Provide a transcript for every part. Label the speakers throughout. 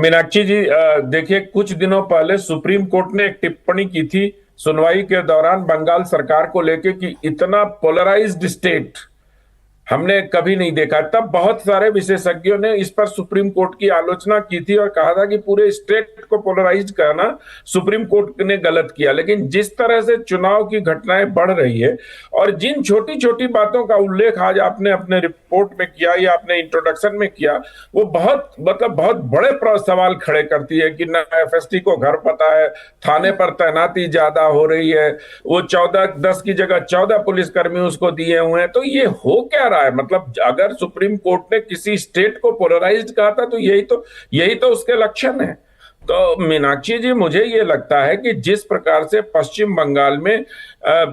Speaker 1: मीनाक्षी जी, देखिए, कुछ दिनों पहले सुप्रीम कोर्ट ने एक टिप्पणी की थी सुनवाई के दौरान बंगाल सरकार को लेके कि इतना पोलराइज्ड स्टेट हमने कभी नहीं देखा। तब बहुत सारे विशेषज्ञों ने इस पर सुप्रीम कोर्ट की आलोचना की थी और कहा था कि पूरे स्टेट को पोलराइज करना सुप्रीम कोर्ट ने गलत किया। लेकिन जिस तरह से चुनाव की घटनाएं बढ़ रही है और जिन छोटी छोटी बातों का उल्लेख आज आपने अपने रिपोर्ट में किया या अपने इंट्रोडक्शन में किया, वो बहुत बड़े सवाल खड़े करती है कि न एफएसटी को घर पता है, थाने पर तैनाती ज्यादा हो रही है, वो 10 की जगह 14 पुलिसकर्मी उसको दिए हुए हैं। तो ये हो क्या रहा है? मतलब अगर सुप्रीम कोर्ट ने किसी स्टेट को पोलराइज्ड कहा था तो यही तो उसके लक्षण है। तो मीनाक्षी जी, मुझे ये लगता है कि जिस प्रकार से पश्चिम बंगाल में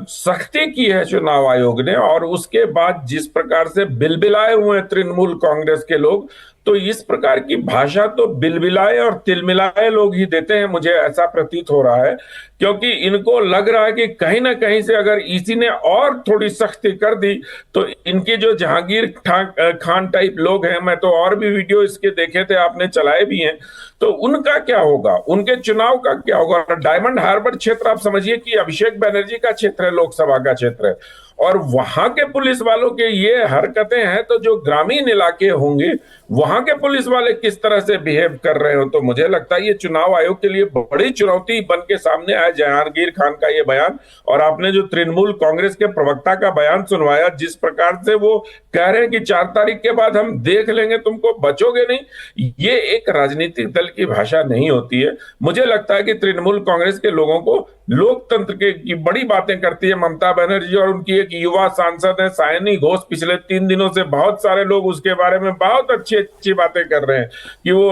Speaker 1: सख्ती की है चुनाव आयोग ने और उसके बाद जिस प्रकार से बिलबिलाए हुए हैं तृणमूल कांग्रेस के लोग, तो इस प्रकार की भाषा तो बिलबिलाए और तिलमिलाए लोग ही देते हैं, मुझे ऐसा प्रतीत हो रहा है। क्योंकि इनको लग रहा है कि कहीं ना कहीं से अगर इसी ने और थोड़ी सख्ती कर दी तो इनके जो जहांगीर खान टाइप लोग हैं, मैं तो और भी वीडियो इसके देखे थे, आपने चलाए भी हैं, तो उनका क्या होगा, उनके चुनाव का क्या होगा? डायमंड हार्बर क्षेत्र आप समझिए कि अभिषेक बनर्जी का क्षेत्र है, लोकसभा का क्षेत्र है, और वहां के पुलिस वालों के ये हरकतें हैं, तो जो ग्रामीण इलाके होंगे वहां के पुलिस वाले किस तरह से बिहेव कर रहे हो, तो मुझे लगता है ये चुनाव आयोग के लिए बड़ी चुनौती बन के सामने आया जहांगीर खान का ये बयान। और आपने जो तृणमूल कांग्रेस के प्रवक्ता का बयान सुनवाया, जिस प्रकार से वो कह रहे हैं कि 4 तारीख के बाद हम देख लेंगे, तुमको बचोगे नहीं, ये एक राजनीतिक दल की भाषा नहीं होती है। मुझे लगता है कि तृणमूल कांग्रेस के लोगों को लोकतंत्र की बड़ी बातें करती है ममता बनर्जी, और उनकी एक युवा सांसद है सायनी घोष, पिछले 3 दिनों से बहुत सारे लोग उसके बारे में बहुत अच्छी बातें कर रहे हैं कि वो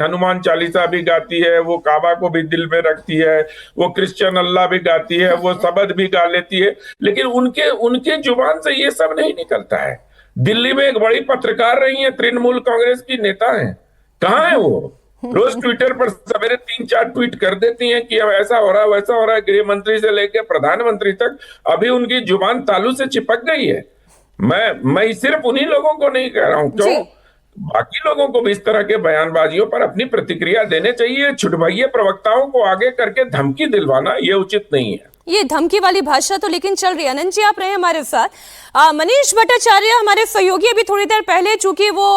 Speaker 1: हनुमान चालीसा भी गाती है, वो काबा को भी दिल में रखती है, वो क्रिश्चियन अल्लाह भी गाती है, वो शबद भी गा लेती है, लेकिन उनके जुबान से ये सब नहीं निकलता है। दिल्ली में एक बड़ी पत्रकार रही है, तृणमूल कांग्रेस की नेता है, कहाँ है वो? रोज ट्विटर पर सवेरे 3-4 ट्वीट कर देती हैं कि अब ऐसा हो रहा है, वैसा हो रहा है, गृह मंत्री से लेकर प्रधानमंत्री तक अभी उनकी जुबान तालू से चिपक गई है। मैं सिर्फ उन्हीं लोगों को नहीं कह रहा हूं, क्यों बाकी लोगों को भी इस तरह के बयानबाजियों पर अपनी प्रतिक्रिया देने चाहिए। छुटभइये प्रवक्ताओं को आगे करके धमकी दिलवाना ये उचित नहीं है।
Speaker 2: ये धमकी वाली भाषा तो लेकिन चल रही है। अनंत जी, आप रहे हमारे साथ। मनीष भट्टाचार्य हमारे सहयोगी अभी थोड़ी देर पहले, चूंकि वो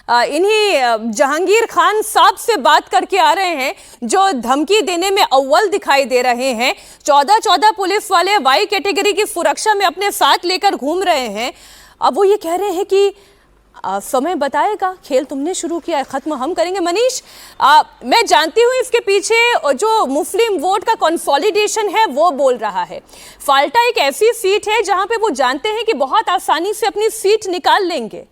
Speaker 2: इन्हीं जहांगीर खान साहब से बात करके आ रहे हैं जो धमकी देने में अव्वल दिखाई दे रहे हैं, 14 पुलिस वाले वाई कैटेगरी की सुरक्षा में अपने साथ लेकर घूम रहे हैं। अब वो ये कह रहे हैं कि समय बताएगा, खेल तुमने शुरू किया है, खत्म हम करेंगे। मनीष, मैं जानती हूँ इसके पीछे जो मुस्लिम वोट का कंसोलिडेशन है वो बोल रहा है। फाल्टा एक ऐसी सीट है जहां पे वो जानते हैं कि बहुत आसानी से अपनी सीट निकाल लेंगे।